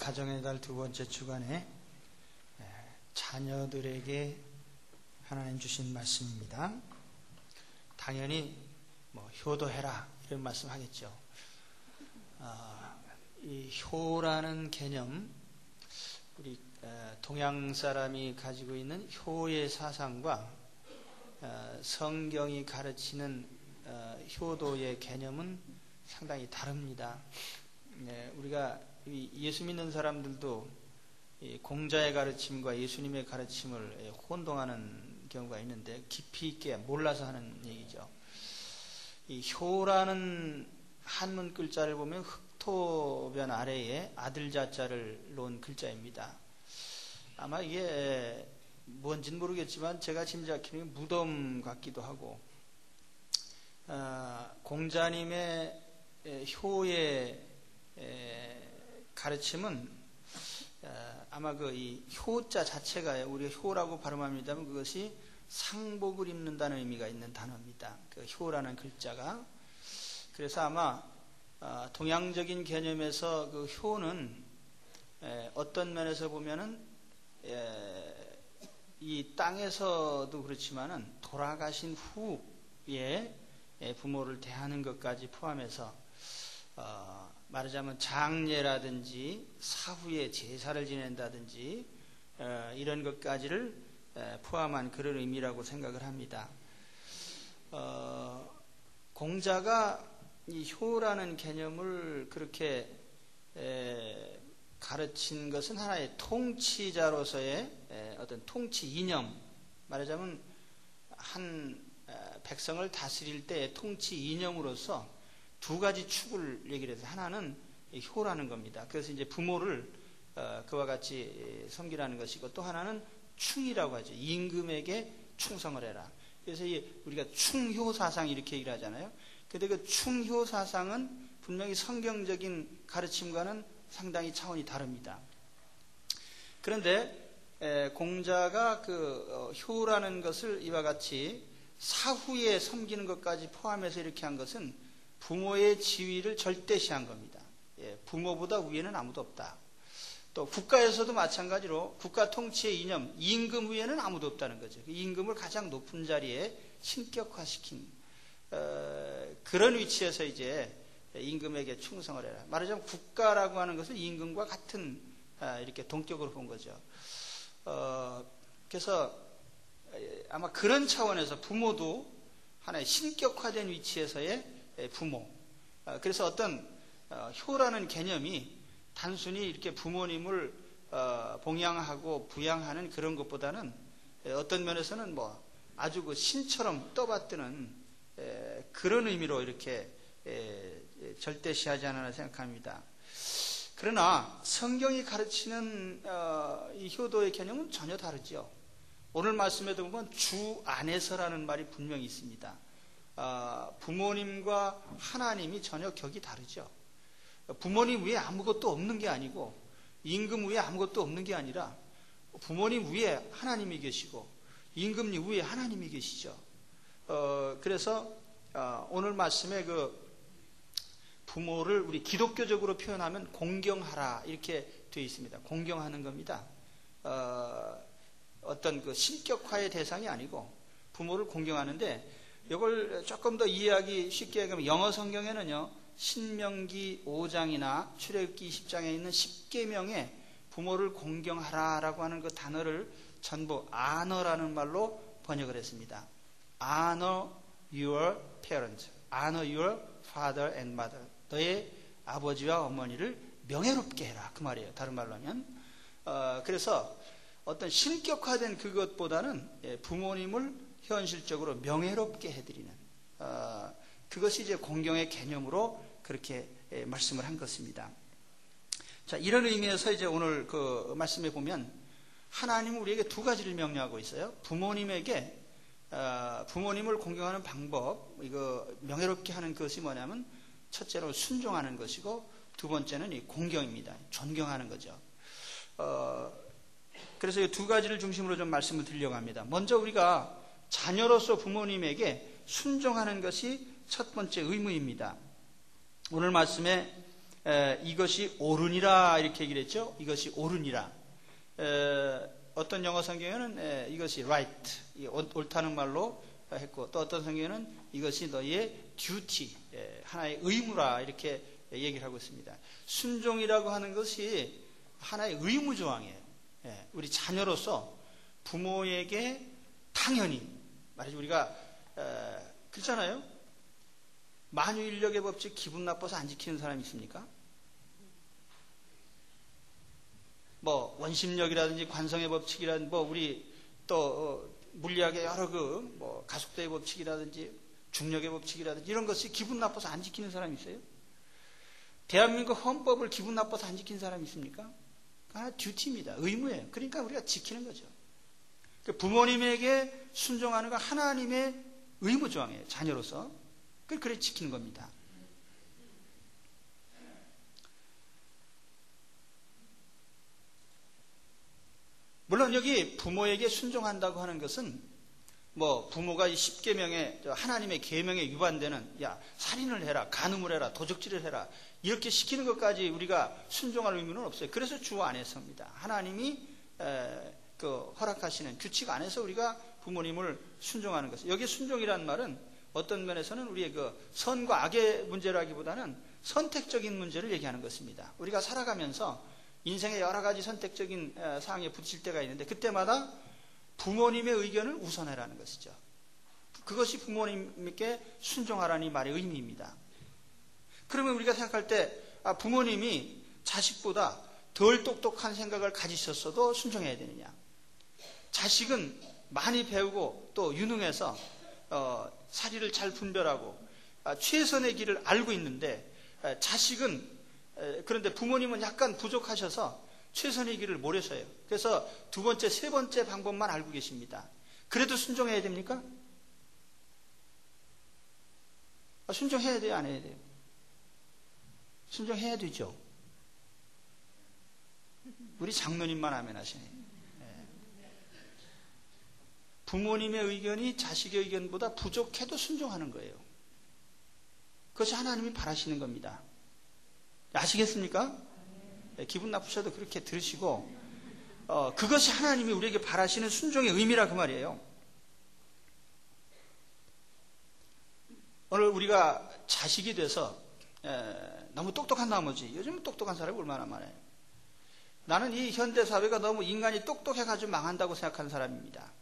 가정의 달 두 번째 주간에 자녀들에게 하나님 주신 말씀입니다. 당연히 효도해라 이런 말씀 하겠죠. 이 효라는 개념, 우리 동양 사람이 가지고 있는 효의 사상과 성경이 가르치는 효도의 개념은 상당히 다릅니다. 우리가 예수 믿는 사람들도 공자의 가르침과 예수님의 가르침을 혼동하는 경우가 있는데 깊이 있게 몰라서 하는 얘기죠. 이 효라는 한문 글자를 보면 흑토변 아래에 아들 자자를 놓은 글자입니다. 아마 이게 뭔지는 모르겠지만 제가 짐작하기에는 무덤 같기도 하고, 공자님의 효의 가르침은 아마 이 효자 자체가 우리가 효라고 발음합니다만 그것이 상복을 입는다는 의미가 있는 단어입니다. 그 효라는 글자가. 그래서 아마 동양적인 개념에서 그 효는 어떤 면에서 보면은 이 땅에서도 그렇지만은 돌아가신 후에 부모를 대하는 것까지 포함해서 말하자면 장례라든지 사후에 제사를 지낸다든지 이런 것까지를 포함한 그런 의미라고 생각을 합니다. 공자가 이 효라는 개념을 그렇게 가르친 것은 하나의 통치자로서의 어떤 통치 이념, 말하자면 한 백성을 다스릴 때의 통치 이념으로서 두 가지 축을 얘기를 해서 하나는 효라는 겁니다. 그래서 이제 부모를 그와 같이 섬기라는 것이고, 또 하나는 충이라고 하죠. 임금에게 충성을 해라. 그래서 우리가 충효 사상 이렇게 얘기를 하잖아요. 근데 그 충효 사상은 분명히 성경적인 가르침과는 상당히 차원이 다릅니다. 그런데 공자가 그 효라는 것을 이와 같이 사후에 섬기는 것까지 포함해서 이렇게 한 것은 부모의 지위를 절대시한 겁니다. 부모보다 위에는 아무도 없다. 또 국가에서도 마찬가지로 국가 통치의 이념, 임금 위에는 아무도 없다는 거죠. 임금을 가장 높은 자리에 신격화시킨 그런 위치에서 이제 임금에게 충성을 해라. 말하자면 국가라고 하는 것은 임금과 같은 이렇게 동격으로 본 거죠. 그래서 아마 그런 차원에서 부모도 하나의 신격화된 위치에서의 부모. 그래서 어떤 효라는 개념이 단순히 이렇게 부모님을 봉양하고 부양하는 그런 것보다는 어떤 면에서는 아주 그 신처럼 떠받드는 그런 의미로 이렇게 절대시하지 않았나 생각합니다. 그러나 성경이 가르치는 이 효도의 개념은 전혀 다르죠. 오늘 말씀에도 보면 주 안에서라는 말이 분명히 있습니다. 부모님과 하나님이 전혀 격이 다르죠. 부모님 위에 아무것도 없는 게 아니고, 임금 위에 아무것도 없는 게 아니라 부모님 위에 하나님이 계시고 임금 위에 하나님이 계시죠. 그래서 오늘 말씀에 그 부모를 우리 기독교적으로 표현하면 공경하라 이렇게 되어 있습니다. 공경하는 겁니다. 어떤 그 신격화의 대상이 아니고 부모를 공경하는데, 이걸 조금 더 이해하기 쉽게 하면 영어 성경에는요, 신명기 5장이나 출애굽기 20장에 있는 10계명에 부모를 공경하라라고 하는 그 단어를 전부 honor라는 말로 번역을 했습니다. Honor your parents, honor your father and mother. 너의 아버지와 어머니를 명예롭게 해라, 그 말이에요. 다른 말로 하면. 그래서 어떤 신격화된 그것보다는 부모님을 현실적으로 명예롭게 해드리는, 그것이 이제 공경의 개념으로 그렇게 말씀을 한 것입니다. 자, 이런 의미에서 이제 오늘 그 말씀에 보면 하나님은 우리에게 두 가지를 명령하고 있어요. 부모님에게 부모님을 공경하는 방법, 이거 명예롭게 하는 것이 뭐냐면 첫째로 순종하는 것이고, 두 번째는 이 공경입니다. 존경하는 거죠. 그래서 이 두 가지를 중심으로 좀 말씀을 드리려고 합니다. 먼저 우리가 자녀로서 부모님에게 순종하는 것이 첫 번째 의무입니다. 오늘 말씀에 이것이 옳으니라 이렇게 얘기를 했죠. 이것이 옳으니라. 어떤 영어 성경에는 이것이 right, 옳다는 말로 했고, 또 어떤 성경에는 이것이 너희의 duty, 하나의 의무라 이렇게 얘기를 하고 있습니다. 순종이라고 하는 것이 하나의 의무조항이에요. 우리 자녀로서 부모에게 당연히 말이죠. 우리가 그렇잖아요. 만유인력의 법칙 기분 나빠서 안 지키는 사람이 있습니까? 뭐 원심력이라든지 관성의 법칙이라든지 뭐 우리 또 물리학의 여러 뭐 가속도의 법칙이라든지 중력의 법칙이라든지 이런 것이 기분 나빠서 안 지키는 사람이 있어요? 대한민국 헌법을 기분 나빠서 안 지키는 사람이 있습니까? 하나 듀티입니다. 의무예요. 그러니까 우리가 지키는 거죠. 부모님에게 순종하는 건 하나님의 의무조항이에요. 자녀로서. 그래 지키는 겁니다. 물론 여기 부모에게 순종한다고 하는 것은 뭐 부모가 이 10계명에 하나님의 계명에 위반되는 살인을 해라, 간음을 해라, 도적질을 해라 이렇게 시키는 것까지 우리가 순종할 의무는 없어요. 그래서 주 안에서입니다. 하나님이 허락하시는 규칙 안에서 우리가 부모님을 순종하는 것이에요. 여기 순종이라는 말은 어떤 면에서는 우리의 선과 악의 문제라기보다는 선택적인 문제를 얘기하는 것입니다. 우리가 살아가면서 인생의 여러 가지 선택적인 상황에 부딪힐 때가 있는데 그때마다 부모님의 의견을 우선해라는 것이죠. 그것이 부모님께 순종하라는 말의 의미입니다. 그러면 우리가 생각할 때 부모님이 자식보다 덜 똑똑한 생각을 가지셨어도 순종해야 되느냐? 자식은 많이 배우고 또 유능해서 사리를 잘 분별하고 최선의 길을 알고 있는데 자식은 그런데 부모님은 약간 부족하셔서 최선의 길을 모르셔요. 그래서 두 번째, 세 번째 방법만 알고 계십니다. 그래도 순종해야 됩니까? 순종해야 돼요? 안 해야 돼요? 순종해야 되죠. 우리 장로님만 아멘 하시네. 부모님의 의견이 자식의 의견보다 부족해도 순종하는 거예요. 그것이 하나님이 바라시는 겁니다. 아시겠습니까? 기분 나쁘셔도 그렇게 들으시고 그것이 하나님이 우리에게 바라시는 순종의 의미라 그 말이에요. 오늘 우리가 자식이 돼서 너무 똑똑한 나머지 요즘 똑똑한 사람이 얼마나 많아요. 나는 이 현대사회가 너무 인간이 똑똑해가지고 망한다고 생각하는 사람입니다.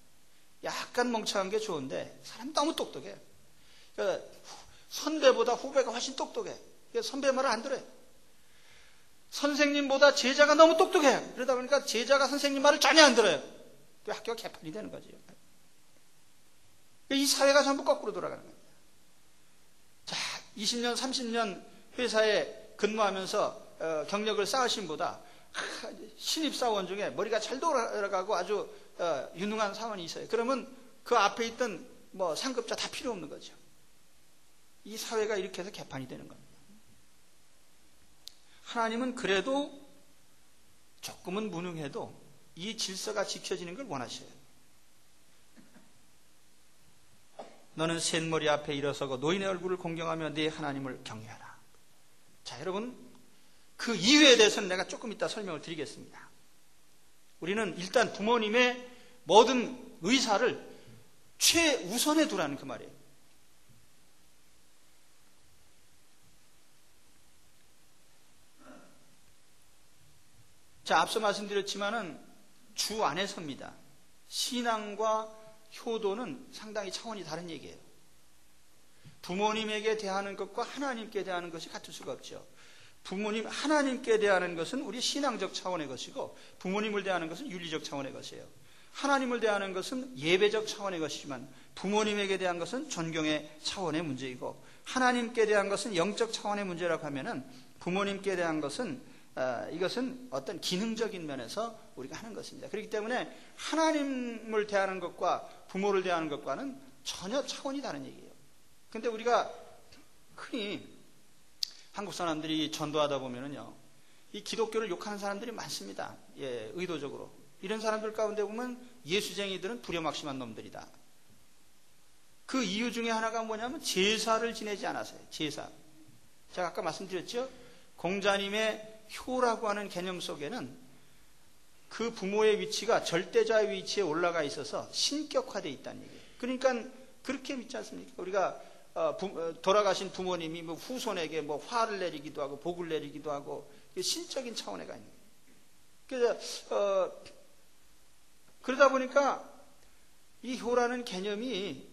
약간 멍청한 게 좋은데 사람이 너무 똑똑해. 그러니까 선배보다 후배가 훨씬 똑똑해. 선배 말을 안 들어요. 선생님보다 제자가 너무 똑똑해. 그러다 보니까 제자가 선생님 말을 전혀 안 들어요. 그 학교가 개판이 되는 거죠. 이 사회가 전부 거꾸로 돌아가는 거예요. 자, 20년, 30년 회사에 근무하면서 경력을 쌓으신 보다 신입사원 중에 머리가 잘 돌아가고 아주 유능한 사원이 있어요. 그러면 그 앞에 있던 상급자 다 필요 없는 거죠. 이 사회가 이렇게 해서 개판이 되는 겁니다. 하나님은 그래도 조금은 무능해도 이 질서가 지켜지는 걸 원하셔요. 너는 셋머리 앞에 일어서고 노인의 얼굴을 공경하며 네 하나님을 경외하라. 자, 여러분 그 이유에 대해서는 내가 조금 이따 설명을 드리겠습니다. 우리는 일단 부모님의 모든 의사를 최우선에 두라는 그 말이에요. 자, 앞서 말씀드렸지만은 주 안에서입니다. 신앙과 효도는 상당히 차원이 다른 얘기예요. 부모님에게 대하는 것과 하나님께 대하는 것이 같을 수가 없죠. 하나님께 대하는 것은 우리 신앙적 차원의 것이고 부모님을 대하는 것은 윤리적 차원의 것이에요. 하나님을 대하는 것은 예배적 차원의 것이지만 부모님에게 대한 것은 존경의 차원의 문제이고 하나님께 대한 것은 영적 차원의 문제라고 하면은 부모님께 대한 것은 이것은 어떤 기능적인 면에서 우리가 하는 것입니다. 그렇기 때문에 하나님을 대하는 것과 부모를 대하는 것과는 전혀 차원이 다른 얘기예요. 그런데 우리가 흔히 한국 사람들이 전도하다 보면은요, 이 기독교를 욕하는 사람들이 많습니다. 의도적으로. 이런 사람들 가운데 보면 예수쟁이들은 불효막심한 놈들이다. 그 이유 중에 하나가 뭐냐면 제사를 지내지 않았어요. 제사. 제가 아까 말씀드렸죠? 공자님의 효라고 하는 개념 속에는 그 부모의 위치가 절대자의 위치에 올라가 있어서 신격화되어 있다는 얘기예요. 그러니까 그렇게 믿지 않습니까? 우리가 돌아가신 부모님이 뭐 후손에게 뭐 화를 내리기도 하고 복을 내리기도 하고 신적인 차원에 가 있는 거예요. 그래서 그러다 보니까 이 효라는 개념이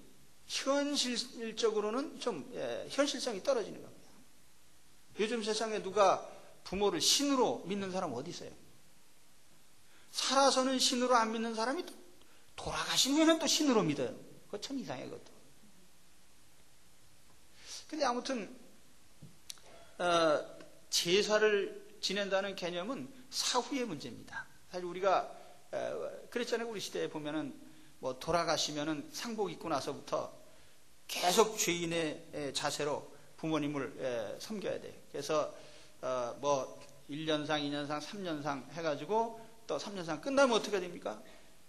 현실적으로는 좀 현실성이 떨어지는 겁니다. 요즘 세상에 누가 부모를 신으로 믿는 사람 어디 있어요? 살아서는 신으로 안 믿는 사람이 돌아가신 후에는 또 신으로 믿어요. 그거 참 이상해, 그것도. 근데 아무튼 제사를 지낸다는 개념은 사후의 문제입니다. 사실 우리가 그랬잖아요. 우리 시대에 보면은 뭐 돌아가시면은 상복 입고 나서부터 계속 죄인의 자세로 부모님을 섬겨야 돼요. 그래서 뭐 1년상, 2년상, 3년상 해가지고 또 3년상 끝나면 어떻게 됩니까?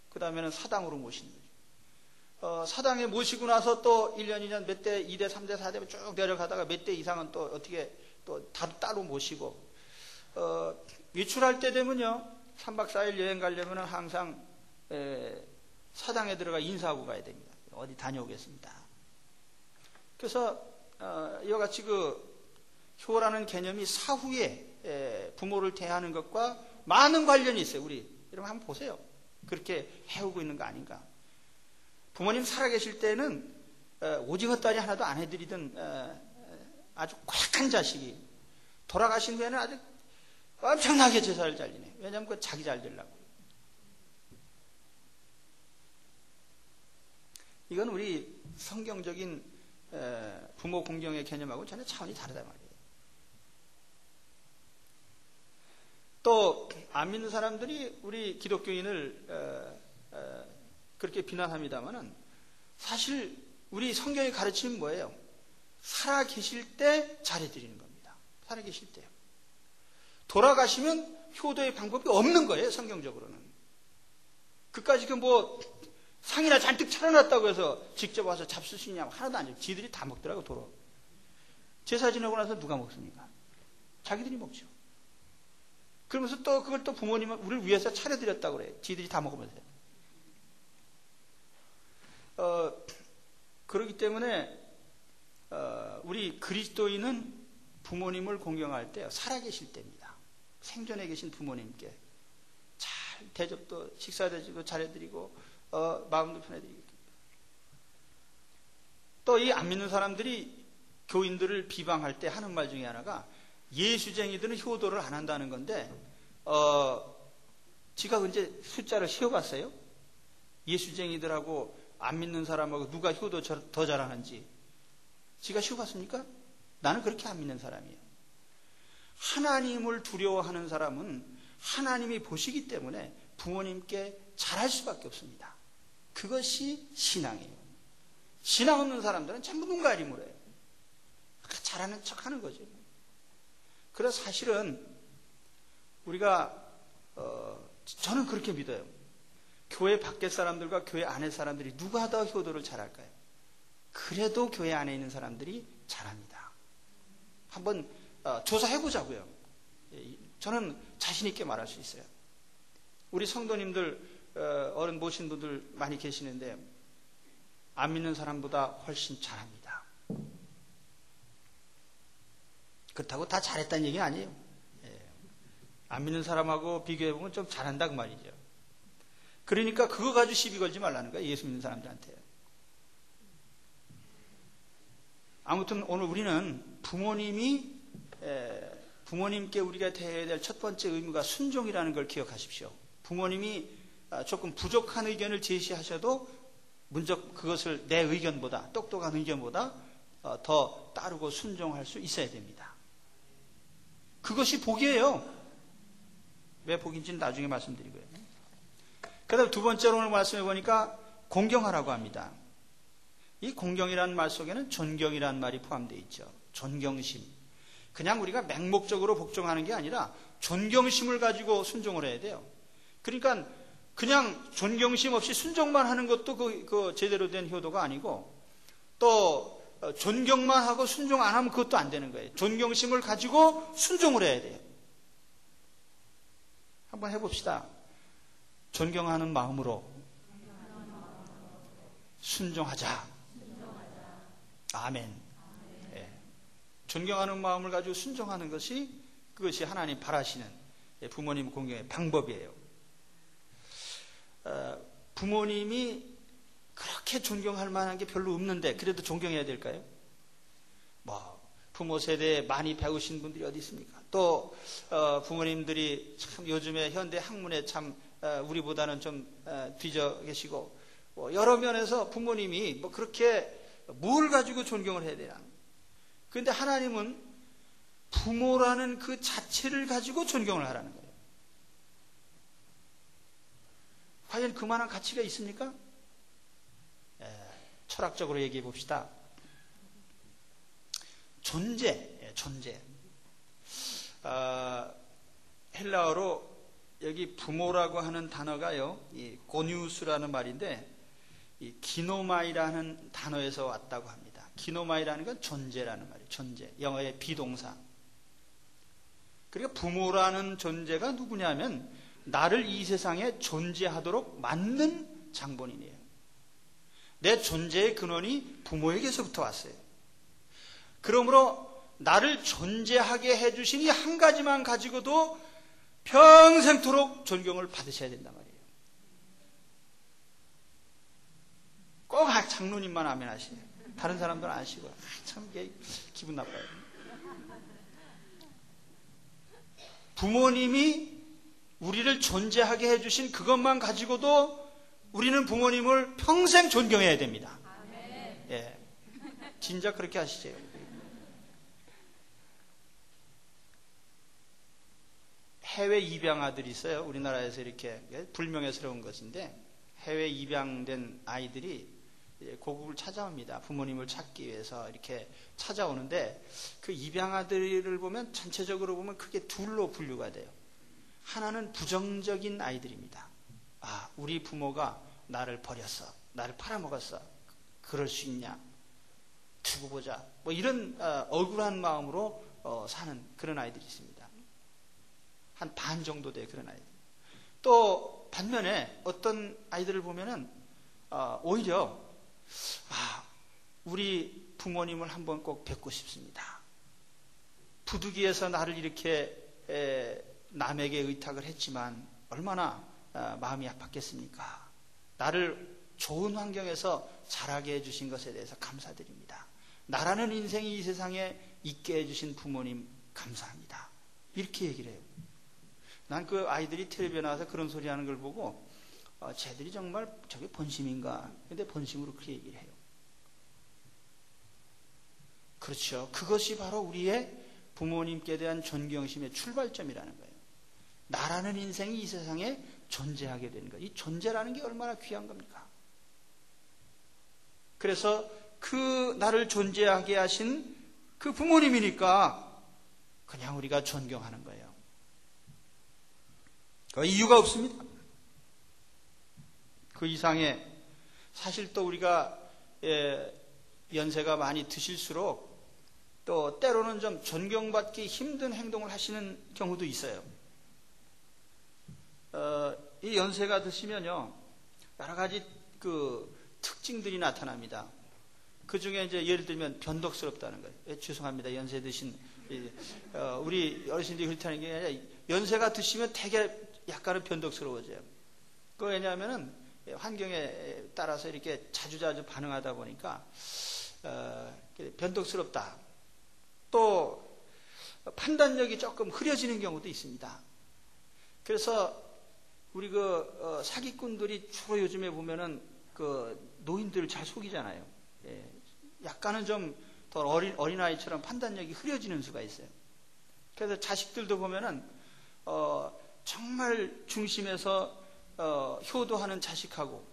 그 다음에는 사당으로 모시는 거죠. 사당에 모시고 나서 또 1년, 2년, 몇 대, 2대, 3대, 4대 쭉 내려가다가 몇 대 이상은 또 어떻게 또 따로 모시고, 외출할 때 되면요, 3박 4일 여행 가려면 항상 사당에 들어가 인사하고 가야 됩니다. 어디 다녀오겠습니다. 그래서 이와 같이 그 효라는 개념이 사후에 부모를 대하는 것과 많은 관련이 있어요. 우리 여러분 한번 보세요. 그렇게 해오고 있는 거 아닌가. 부모님 살아계실 때는 오징어 딸이 하나도 안 해드리던 아주 고약한 자식이 돌아가신 후에는 아주 엄청나게 제사를 잘 지내요. 왜냐하면 그 자기 잘 되려고. 이건 우리 성경적인 부모 공경의 개념하고 전혀 차원이 다르단 말이에요. 또 안 믿는 사람들이 우리 기독교인을 그렇게 비난합니다만은 사실 우리 성경의 가르침은 뭐예요? 살아 계실 때 잘해드리는 겁니다. 살아 계실 때요. 돌아가시면 효도의 방법이 없는 거예요. 성경적으로는. 그까지 그 뭐 상이나 잔뜩 차려놨다고 해서 직접 와서 잡수 수 있냐면 하나도 안 줘요. 지들이 다 먹더라고 도로. 제사 지내고 나서 누가 먹습니까? 자기들이 먹죠. 그러면서 또 그걸 또 부모님은 우리를 위해서 차려드렸다고 그래요. 지들이 다 먹으면서요. 그렇기 때문에 우리 그리스도인은 부모님을 공경할 때 살아계실 때입니다. 생전에 계신 부모님께 잘 대접도 식사 대접도 잘해드리고 마음도 편해드리고. 또 이 안 믿는 사람들이 교인들을 비방할 때 하는 말 중에 하나가 예수쟁이들은 효도를 안 한다는 건데 지가 언제 숫자를 세어봤어요? 예수쟁이들하고 안 믿는 사람하고 누가 효도 더 잘하는지 지가 세어봤습니까? 나는 그렇게 안 믿는 사람이에요. 하나님을 두려워하는 사람은 하나님이 보시기 때문에 부모님께 잘할 수밖에 없습니다. 그것이 신앙이에요. 신앙 없는 사람들은 전부 눈 가림을 해요. 잘하는 척 하는 거죠. 그래서 사실은 우리가 저는 그렇게 믿어요. 교회 밖의 사람들과 교회 안의 사람들이 누가 더 효도를 잘할까요? 그래도 교회 안에 있는 사람들이 잘합니다. 한번 조사해보자고요. 저는 자신 있게 말할 수 있어요. 우리 성도님들 어른 모신 분들 많이 계시는데 안 믿는 사람보다 훨씬 잘합니다. 그렇다고 다 잘했다는 얘기는 아니에요. 안 믿는 사람하고 비교해보면 좀 잘한다 그 말이죠. 그러니까 그거 가지고 시비 걸지 말라는 거예요. 예수 믿는 사람들한테. 아무튼 오늘 우리는 부모님께 우리가 대해야 될 첫 번째 의무가 순종이라는 걸 기억하십시오. 부모님이 조금 부족한 의견을 제시하셔도 먼저 그것을 내 의견보다 똑똑한 의견보다 더 따르고 순종할 수 있어야 됩니다. 그것이 복이에요. 왜 복인지는 나중에 말씀드리고요. 그 다음 두 번째로 오늘 말씀해 보니까 공경하라고 합니다. 이 공경이라는 말 속에는 존경이라는 말이 포함되어 있죠. 존경심. 그냥 우리가 맹목적으로 복종하는 게 아니라 존경심을 가지고 순종을 해야 돼요. 그러니까 그냥 존경심 없이 순종만 하는 것도 그 제대로 된 효도가 아니고 또 존경만 하고 순종 안 하면 그것도 안 되는 거예요. 존경심을 가지고 순종을 해야 돼요. 한번 해봅시다. 존경하는 마음으로 순종하자. 아멘. 예. 존경하는 마음을 가지고 순종하는 그것이 하나님 바라시는 부모님 공경의 방법이에요. 부모님이 그렇게 존경할 만한 게 별로 없는데 그래도 존경해야 될까요? 부모 세대에 많이 배우신 분들이 어디 있습니까? 또 부모님들이 참 요즘에 현대 학문에 참 우리보다는 좀 뒤져 계시고 여러 면에서 부모님이 그렇게 뭘 가지고 존경을 해야 되나? 그런데 하나님은 부모라는 그 자체를 가지고 존경을 하라는 거예요. 과연 그만한 가치가 있습니까? 철학적으로 얘기해 봅시다. 존재. 헬라어로 여기 부모라고 하는 단어가요, 이 고니우스라는 말인데, 이 기노마이라는 단어에서 왔다고 합니다. 기노마이라는 건 존재라는 말이에요. 존재. 영어의 비동사. 그러니까 부모라는 존재가 누구냐면 나를 이 세상에 존재하도록 만든 장본인이에요. 내 존재의 근원이 부모에게서부터 왔어요. 그러므로 나를 존재하게 해주신 이 한 가지만 가지고도 평생토록 존경을 받으셔야 된단 말이에요. 꼭 장로님만 아멘 하시네요. 다른 사람들은 안 하시고 참 기분 나빠요. 부모님이 우리를 존재하게 해주신 그것만 가지고도 우리는 부모님을 평생 존경해야 됩니다. 예, 진짜 그렇게 하시죠. 해외 입양아들이 있어요. 우리나라에서 이렇게 불명예스러운 것인데 해외 입양된 아이들이 고국을 찾아옵니다. 부모님을 찾기 위해서 이렇게 찾아오는데 그 입양아들을 보면 전체적으로 보면 크게 둘로 분류가 돼요. 하나는 부정적인 아이들입니다. 우리 부모가 나를 버렸어. 나를 팔아먹었어. 그럴 수 있냐? 두고 보자. 이런 억울한 마음으로 사는 그런 아이들이 있습니다. 한 반 정도 돼요. 그런 아이들. 또 반면에 어떤 아이들을 보면은 오히려 우리 부모님을 한번 꼭 뵙고 싶습니다. 부득이해서 나를 이렇게 남에게 의탁을 했지만 얼마나 마음이 아팠겠습니까? 나를 좋은 환경에서 자라게 해주신 것에 대해서 감사드립니다. 나라는 인생이 이 세상에 있게 해주신 부모님 감사합니다. 이렇게 얘기를 해요. 난 그 아이들이 텔레비에 나와서 그런 소리 하는 걸 보고 쟤들이 정말 저게 본심인가? 근데 본심으로 그렇게 얘기를 해요. 그렇죠. 그것이 바로 우리의 부모님께 대한 존경심의 출발점이라는 거예요. 나라는 인생이 이 세상에 존재하게 되는 거예요. 이 존재라는 게 얼마나 귀한 겁니까? 그래서 그 나를 존재하게 하신 그 부모님이니까 그냥 우리가 존경하는 거예요. 그 이유가 없습니다. 그 이상의 사실 또 우리가 연세가 많이 드실수록 또 때로는 좀 존경받기 힘든 행동을 하시는 경우도 있어요. 이 연세가 드시면요 여러 가지 그 특징들이 나타납니다. 그 중에 이제 예를 들면 변덕스럽다는 거예요. 죄송합니다. 연세 드신 우리 어르신들이 그렇다는 게 아니라 연세가 드시면 되게 약간은 변덕스러워져요. 그 왜냐하면은 환경에 따라서 이렇게 자주자주 반응하다 보니까 변덕스럽다. 또 판단력이 조금 흐려지는 경우도 있습니다. 그래서 우리 그 사기꾼들이 주로 요즘에 보면은 그 노인들을 잘 속이잖아요. 약간은 좀 더 어린아이처럼 판단력이 흐려지는 수가 있어요. 그래서 자식들도 보면은 정말 중심에서 효도하는 자식하고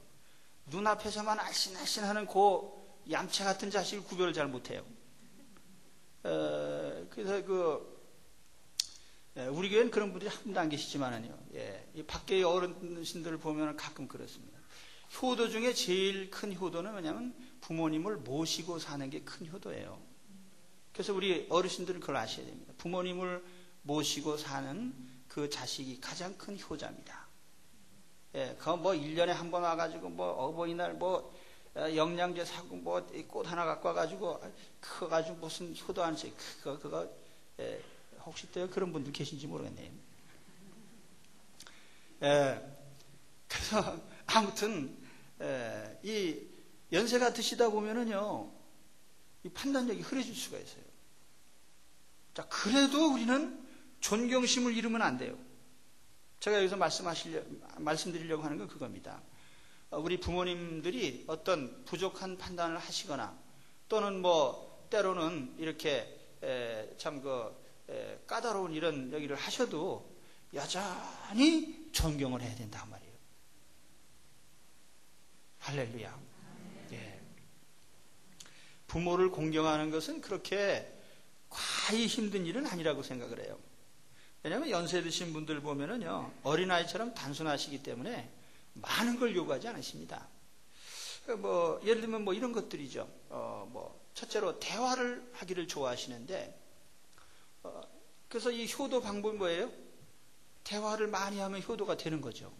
눈앞에서만 알씬알씬하는 그 얌체 같은 자식을 구별을 잘 못해요. 그래서 우리 교회는 그런 분들이 한 분도 안 계시지만은요. 이 밖의 어르신들을 보면 가끔 그렇습니다. 효도 중에 제일 큰 효도는 뭐냐면 부모님을 모시고 사는 게 큰 효도예요. 그래서 우리 어르신들은 그걸 아셔야 됩니다. 부모님을 모시고 사는 그 자식이 가장 큰 효자입니다. 예, 그 뭐 1년에 한 번 와가지고 뭐 어버이날 뭐 영양제 사고 뭐 꽃 하나 갖고 와가지고 그거 가지고 무슨 효도하는 책 그거 예, 혹시 또 그런 분들 계신지 모르겠네요. 예, 그래서 아무튼 이 연세가 드시다 보면은요 이 판단력이 흐려질 수가 있어요. 자, 그래도 우리는 존경심을 잃으면 안 돼요. 제가 여기서 말씀드리려고 하는 건 그겁니다. 우리 부모님들이 어떤 부족한 판단을 하시거나 또는 뭐 때로는 이렇게 참 까다로운 이런 얘기를 하셔도 여전히 존경을 해야 된단 말이에요. 할렐루야. 예. 부모를 공경하는 것은 그렇게 과히 힘든 일은 아니라고 생각을 해요. 왜냐하면 연세 드신 분들 보면은요, 어린아이처럼 단순하시기 때문에 많은 걸 요구하지 않으십니다. 뭐, 예를 들면 뭐 이런 것들이죠. 첫째로 대화를 하기를 좋아하시는데, 그래서 이 효도 방법이 뭐예요? 대화를 많이 하면 효도가 되는 거죠.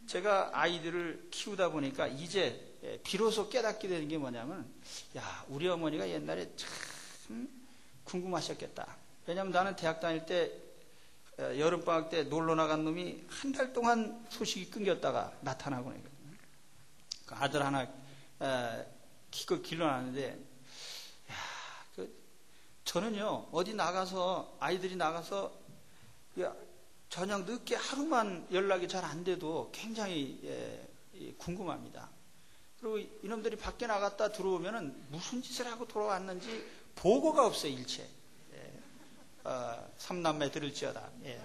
제가 아이들을 키우다 보니까 이제 비로소 깨닫게 되는 게 뭐냐면, 야, 우리 어머니가 옛날에 참 궁금하셨겠다. 왜냐하면 나는 대학 다닐 때 여름방학 때 놀러 나간 놈이 한 달 동안 소식이 끊겼다가 나타나고 그 아들 하나 기껏 길러놨는데, 저는요 어디 나가서 아이들이 나가서 저녁 늦게 하루만 연락이 잘 안 돼도 굉장히 궁금합니다. 그리고 이놈들이 밖에 나갔다 들어오면은 무슨 짓을 하고 돌아왔는지 보고가 없어요. 일체. 삼남매 들을지어다. 예.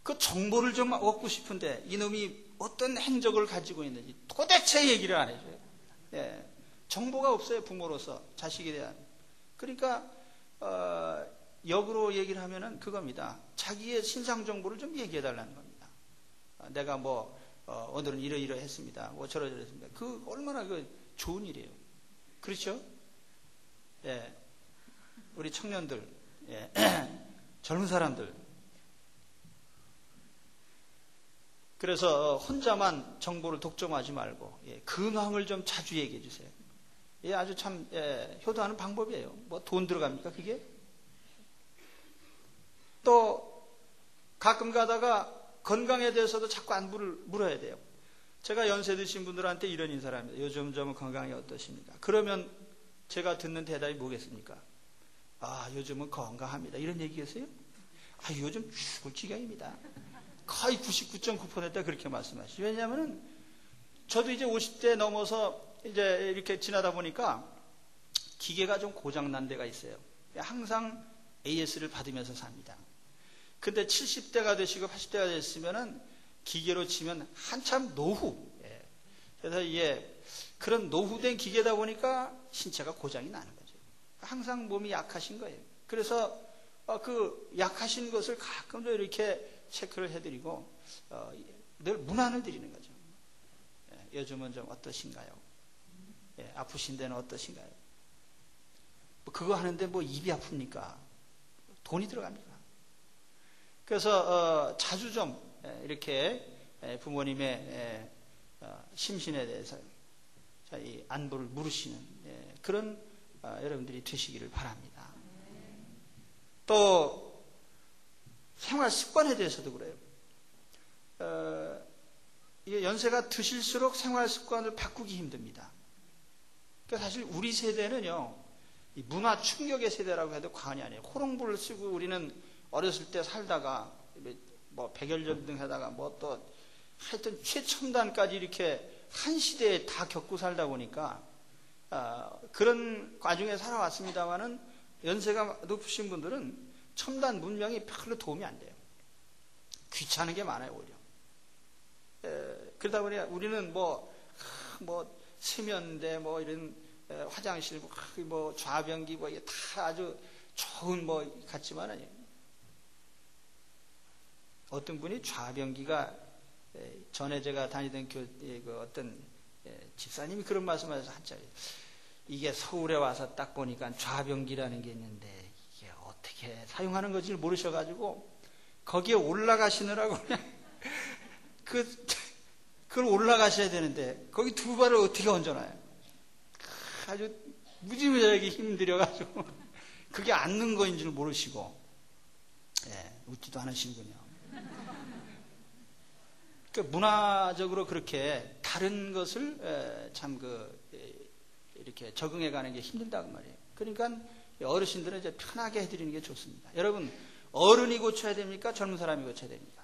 그 정보를 좀 얻고 싶은데 이놈이 어떤 행적을 가지고 있는지 도대체 얘기를 안 해줘요. 예. 정보가 없어요. 부모로서 자식에 대한. 그러니까 역으로 얘기를 하면은 그겁니다. 자기의 신상 정보를 좀 얘기해 달라는 겁니다. 내가 뭐 오늘은 이러이러했습니다. 뭐 저러저러했습니다. 그 얼마나 좋은 일이에요. 그렇죠? 예. 우리 청년들, 예. 젊은 사람들. 그래서 혼자만 정보를 독점하지 말고 근황을 좀 자주 얘기해 주세요. 예, 아주 참 효도하는 방법이에요. 뭐 돈 들어갑니까 그게? 또 가끔 가다가 건강에 대해서도 자꾸 안부를 물어야 돼요. 제가 연세 드신 분들한테 이런 인사를 합니다. 요즘 좀 건강이 어떠십니까? 그러면 제가 듣는 대답이 뭐겠습니까? 아, 요즘은 건강합니다. 이런 얘기겠어요? 아, 요즘 죽을 지경입니다. 거의 99.9%가 그렇게 말씀하시죠. 왜냐하면 저도 이제 50대 넘어서 이제 이렇게 지나다 보니까 기계가 좀 고장난 데가 있어요. 항상 AS를 받으면서 삽니다. 근데 70대가 되시고 80대가 됐으면은 기계로 치면 한참 노후. 그래서 이게 그런 노후된 기계다 보니까 신체가 고장이 나는 거죠. 항상 몸이 약하신 거예요. 그래서 그 약하신 것을 가끔도 이렇게 체크를 해드리고 늘 문안을 드리는 거죠. 요즘은 좀 어떠신가요? 아프신 데는 어떠신가요? 뭐 그거 하는데 뭐 입이 아픕니까? 돈이 들어갑니까? 그래서 자주 좀 이렇게 부모님의 심신에 대해서 이 안부를 물으시는 그런 여러분들이 되시기를 바랍니다. 또 생활 습관에 대해서도 그래요. 이게 연세가 드실수록 생활 습관을 바꾸기 힘듭니다. 그러니까 사실 우리 세대는요, 이 문화 충격의 세대라고 해도 과언이 아니에요. 호롱불을 쓰고 우리는 어렸을 때 살다가 뭐 백열전등 하다가 뭐 또 하여튼 최첨단까지 이렇게 한 시대에 다 겪고 살다 보니까 그런 과정에 살아왔습니다만은 연세가 높으신 분들은 첨단 문명이 별로 도움이 안 돼요. 귀찮은 게 많아요, 오히려. 그러다 보니 우리는 뭐 세면대 뭐 이런 화장실 뭐 좌변기 뭐 이게 다 아주 좋은 뭐 같지만은 어떤 분이 좌변기가 전에 제가 다니던 그 어떤 집사님이 그런 말씀하셔서 한참 이게 서울에 와서 딱 보니까 좌변기라는 게 있는데 이게 어떻게 사용하는 건지를 모르셔가지고 거기에 올라가시느라고 그냥 그걸 올라가셔야 되는데 거기 두 발을 어떻게 얹어놔요? 아주 무지무지하게 힘들여가지고 그게 앉는 거인 줄 모르시고 웃지도 않으시는군요. 그러니까 문화적으로 그렇게 다른 것을 참 이렇게 적응해가는 게 힘들다고 말이에요. 그러니까 어르신들은 이제 편하게 해드리는 게 좋습니다. 여러분 어른이 고쳐야 됩니까? 젊은 사람이 고쳐야 됩니까?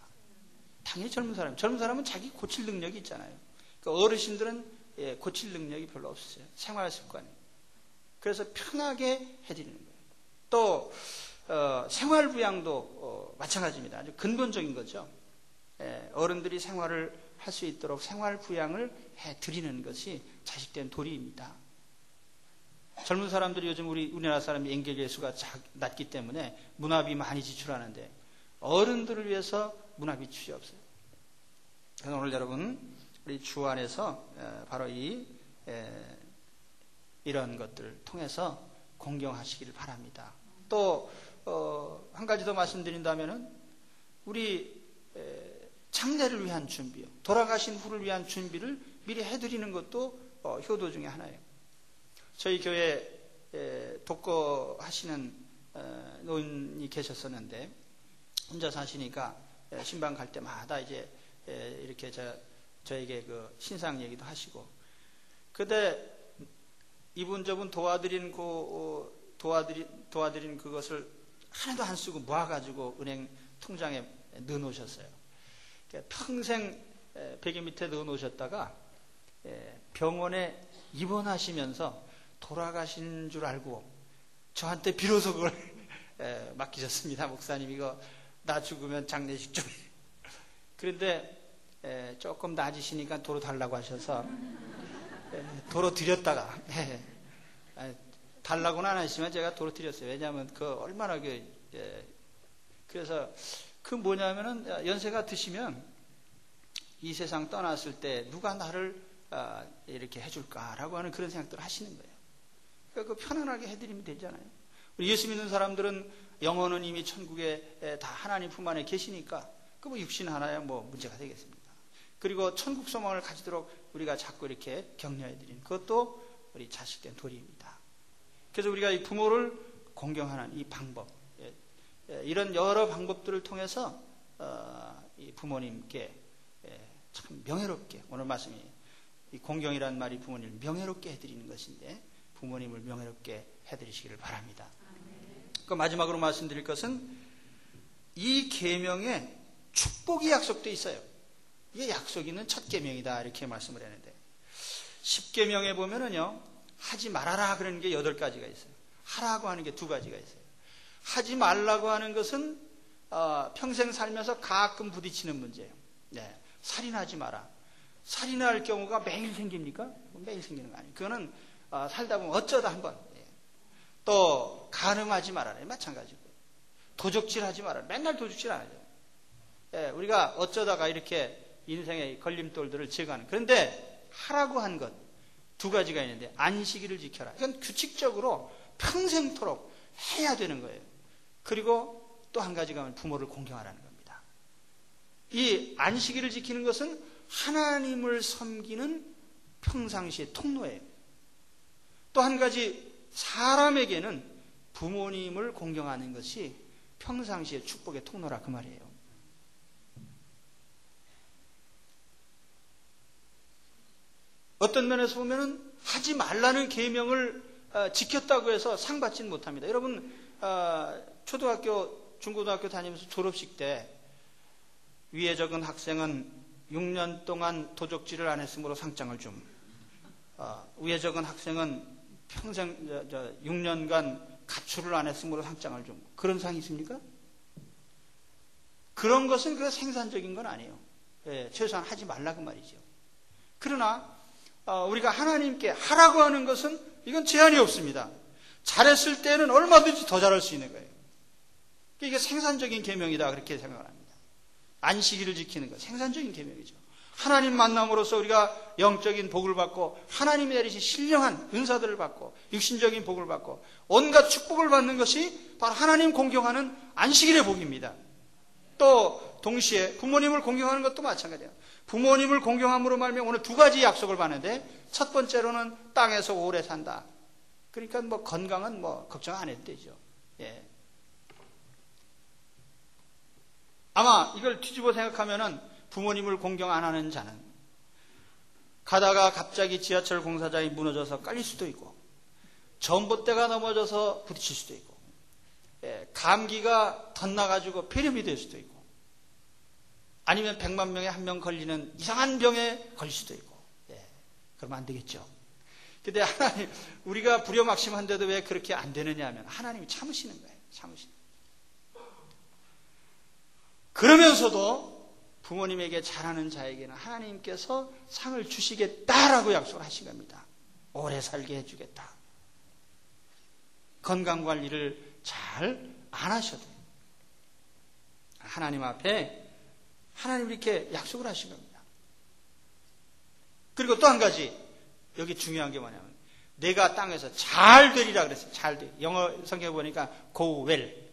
당연히 젊은 사람은 자기 고칠 능력이 있잖아요. 그러니까 어르신들은 고칠 능력이 별로 없어요. 생활 습관이. 그래서 편하게 해드리는 거예요. 또 생활부양도 마찬가지입니다. 아주 근본적인 거죠. 어른들이 생활을 할 수 있도록 생활부양을 해드리는 것이 자식된 도리입니다. 젊은 사람들이 요즘 우리나라 사람이 연결 수가 낮기 때문에 문화비 많이 지출하는데 어른들을 위해서 문화비 지출이 없어요. 그래서 오늘 여러분 우리 주 안에서 바로 이런 것들을 통해서 공경하시기를 바랍니다. 또 한 가지 더 말씀드린다면은 우리 장례를 위한 준비요, 돌아가신 후를 위한 준비를 미리 해드리는 것도 효도 중에 하나예요. 저희 교회 독거하시는 노인이 계셨었는데 혼자 사시니까 신방 갈 때마다 이제 이렇게 저에게 그 신상 얘기도 하시고, 근데 이분 저분 도와드린 그것을 하나도 안 쓰고 모아가지고 은행 통장에 넣어놓으셨어요. 평생 베개 밑에 넣어놓으셨다가 병원에 입원하시면서 돌아가신 줄 알고 저한테 비로소 그걸 맡기셨습니다. 목사님 이거 나 죽으면 장례식 좀. 그런데 조금 나아지시니까 도로 달라고 하셔서 도로 드렸다가 달라고는 안 하시지만 제가 도로 드렸어요. 왜냐하면 얼마나 그래서 뭐냐면은 연세가 드시면 이 세상 떠났을 때 누가 나를 이렇게 해줄까라고 하는 그런 생각들을 하시는 거예요. 그러니까 편안하게 해드리면 되잖아요. 우리 예수 믿는 사람들은 영혼은 이미 천국에 다 하나님 품 안에 계시니까 뭐 육신 하나야 뭐 문제가 되겠습니까? 그리고 천국 소망을 가지도록 우리가 자꾸 이렇게 격려해드리는 그것도 우리 자식된 도리입니다. 그래서 우리가 이 부모를 공경하는 이 방법, 이런 여러 방법들을 통해서 이 부모님께 참 명예롭게, 오늘 말씀이 이 공경이라는 말이 부모님을 명예롭게 해드리는 것인데 부모님을 명예롭게 해드리시기를 바랍니다. 그 마지막으로 말씀드릴 것은 이 계명에 축복이 약속되어 있어요. 이게 약속이 있는 첫 계명이다 이렇게 말씀을 했는데 10계명에 보면은요 하지 말아라 그러는 게 8가지가 있어요. 하라고 하는 게 2가지가 있어요. 하지 말라고 하는 것은 평생 살면서 가끔 부딪히는 문제예요. 살인하지 마라. 살인할 경우가 매일 생깁니까? 매일 생기는 거 아니에요. 그거는 살다 보면 어쩌다 한번. 또 간음하지 말아라. 마찬가지고. 도적질하지 말아라. 맨날 도적질 안 하죠. 우리가 어쩌다가 이렇게 인생의 걸림돌들을 제거하는. 그런데 하라고 한 것 2가지가 있는데 안식일을 지켜라. 이건 규칙적으로 평생토록 해야 되는 거예요. 그리고 또 한 가지가 부모를 공경하라는 겁니다. 이 안식일을 지키는 것은 하나님을 섬기는 평상시의 통로예요. 또 한 가지 사람에게는 부모님을 공경하는 것이 평상시의 축복의 통로라 그 말이에요. 어떤 면에서 보면은 하지 말라는 계명을 지켰다고 해서 상 받지는 못합니다. 여러분 초등학교, 중고등학교 다니면서 졸업식 때 위에 적은 학생은 6년 동안 도적질을 안 했으므로 상장을 줌. 위에 적은 학생은 평생 6년간 가출을 안 했으므로 상장을 줌. 그런 상이 있습니까? 그런 것은 그 생산적인 건 아니에요. 최소한 하지 말라 그 말이죠. 그러나 우리가 하나님께 하라고 하는 것은 이건 제한이 없습니다. 잘했을 때는 얼마든지 더 잘할 수 있는 거예요. 이게 생산적인 계명이다 그렇게 생각을 합니다. 안식일을 지키는 것 생산적인 계명이죠. 하나님 만남으로써 우리가 영적인 복을 받고 하나님이 내리신 신령한 은사들을 받고 육신적인 복을 받고 온갖 축복을 받는 것이 바로 하나님 공경하는 안식일의 복입니다. 또 동시에 부모님을 공경하는 것도 마찬가지예요. 부모님을 공경함으로 말미암아 오늘 두 가지 약속을 받는데 첫 번째로는 땅에서 오래 산다. 그러니까 뭐 건강은 뭐 걱정 안 해도 되죠. 예. 아마 이걸 뒤집어 생각하면은 부모님을 공경 안 하는 자는 가다가 갑자기 지하철 공사장이 무너져서 깔릴 수도 있고 전봇대가 넘어져서 부딪힐 수도 있고 감기가 덧나가지고 폐렴이 될 수도 있고 아니면 100만 명에 한 명 걸리는 이상한 병에 걸릴 수도 있고 그러면 안 되겠죠. 근데 하나님 우리가 불효막심한데도 왜 그렇게 안 되느냐 하면 하나님이 참으시는 거예요. 참으시는 거예요. 그러면서도 부모님에게 잘하는 자에게는 하나님께서 상을 주시겠다라고 약속을 하신 겁니다. 오래 살게 해주겠다. 건강관리를 잘 안 하셔도 돼요. 하나님 앞에 하나님이 이렇게 약속을 하신 겁니다. 그리고 또 한 가지 여기 중요한 게 뭐냐면 내가 땅에서 잘 되리라 그랬어요. 잘 돼. 영어 성경에 보니까 go well.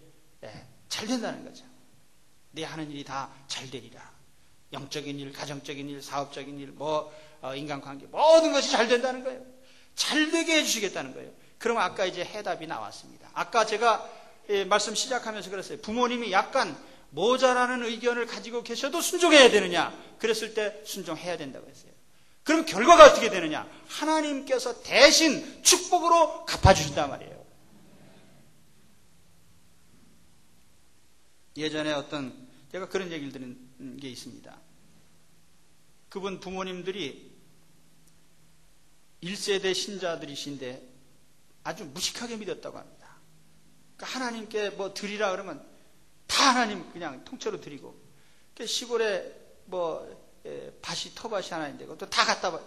잘 된다는 거죠. 내 하는 일이 다 잘 되리라. 영적인 일, 가정적인 일, 사업적인 일, 인간관계 모든 것이 잘 된다는 거예요. 잘 되게 해주시겠다는 거예요. 그럼 아까 이제 해답이 나왔습니다. 아까 제가 말씀 시작하면서 그랬어요. 부모님이 약간 모자라는 의견을 가지고 계셔도 순종해야 되느냐? 그랬을 때 순종해야 된다고 했어요. 그럼 결과가 어떻게 되느냐? 하나님께서 대신 축복으로 갚아주신단 말이에요. 예전에 제가 그런 얘기를 들은 게 있습니다. 그분 부모님들이 1세대 신자들이신데 아주 무식하게 믿었다고 합니다. 그러니까 하나님께 뭐 드리라 그러면 다 하나님 그냥 통째로 드리고 시골에 텃밭이 하나 있는데 그것도 다 갖다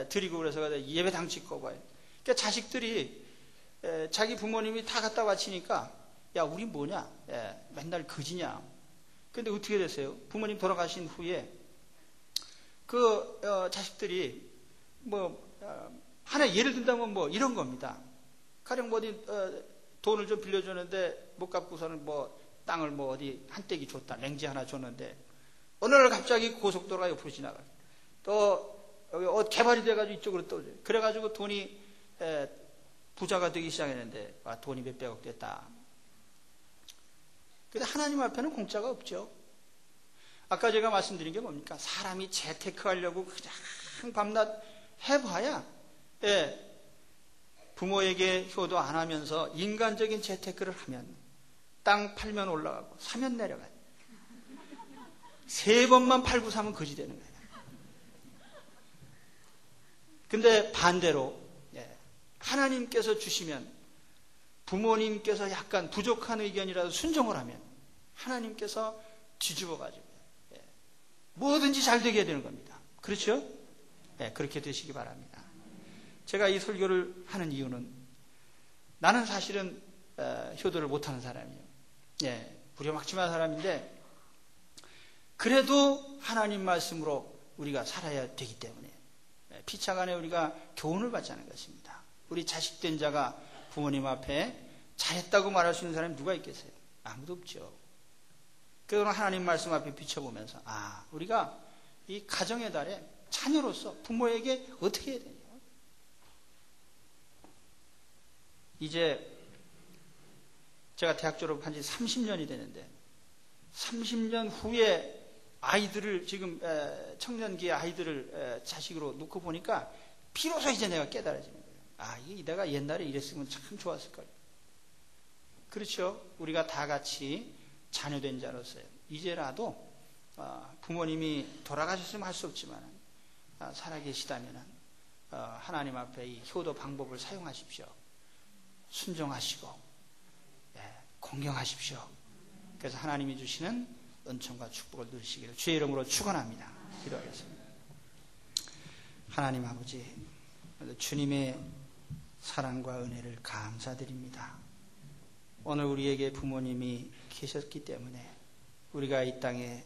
드리고 그래서 예배당 짓고 봐요. 그러니까 자식들이 자기 부모님이 다 갖다 바치니까 야 우리 뭐냐 맨날 거지냐. 근데 어떻게 됐어요? 부모님 돌아가신 후에 자식들이 하나 예를 든다면 이런 겁니다. 가령 어디 돈을 좀 빌려주는데 못 갚고서는 땅을 어디 한떼기 줬다. 냉지 하나 줬는데 어느 날 갑자기 고속도로가 옆으로 지나가요. 또 여기 개발이 돼가지고 이쪽으로 떠오르요. 그래가지고 돈이 부자가 되기 시작했는데 돈이 몇백억 됐다. 근데 하나님 앞에는 공짜가 없죠. 아까 제가 말씀드린 게 뭡니까? 사람이 재테크하려고 그냥 밤낮 해봐야 부모에게 효도 안 하면서 인간적인 재테크를 하면 땅 팔면 올라가고 사면 내려가요. 3번만 팔고 사면 거지 되는 거예요. 근데 반대로 하나님께서 주시면 부모님께서 약간 부족한 의견이라도 순종을 하면 하나님께서 뒤집어가지고 뭐든지 잘 되게 해야 되는 겁니다. 그렇죠? 그렇게 되시기 바랍니다. 제가 이 설교를 하는 이유는 나는 사실은 효도를 못하는 사람이에요. 불효막심한 사람인데 그래도 하나님 말씀으로 우리가 살아야 되기 때문에 피차간에 우리가 교훈을 받자는 것입니다. 우리 자식된 자가 부모님 앞에 잘했다고 말할 수 있는 사람이 누가 있겠어요? 아무도 없죠. 그러나 하나님 말씀 앞에 비춰보면서 우리가 이 가정의 달에 자녀로서 부모에게 어떻게 해야 되냐. 이제 제가 대학 졸업한 지 30년이 되는데 30년 후에 아이들을 지금 청년기의 아이들을 자식으로 놓고 보니까 비로소 이제 내가 깨달아지는 거예요. 이게 내가 옛날에 이랬으면 참 좋았을 거예요. 그렇죠? 우리가 다 같이 자녀된 자로서요. 이제라도 부모님이 돌아가셨으면 할 수 없지만 살아계시다면 하나님 앞에 이 효도 방법을 사용하십시오. 순종하시고 공경하십시오. 그래서 하나님이 주시는 은총과 축복을 누리시기를 주의 이름으로 축원합니다. 기도하겠습니다. 하나님 아버지, 주님의 사랑과 은혜를 감사드립니다. 오늘 우리에게 부모님이 계셨기 때문에 우리가 이 땅에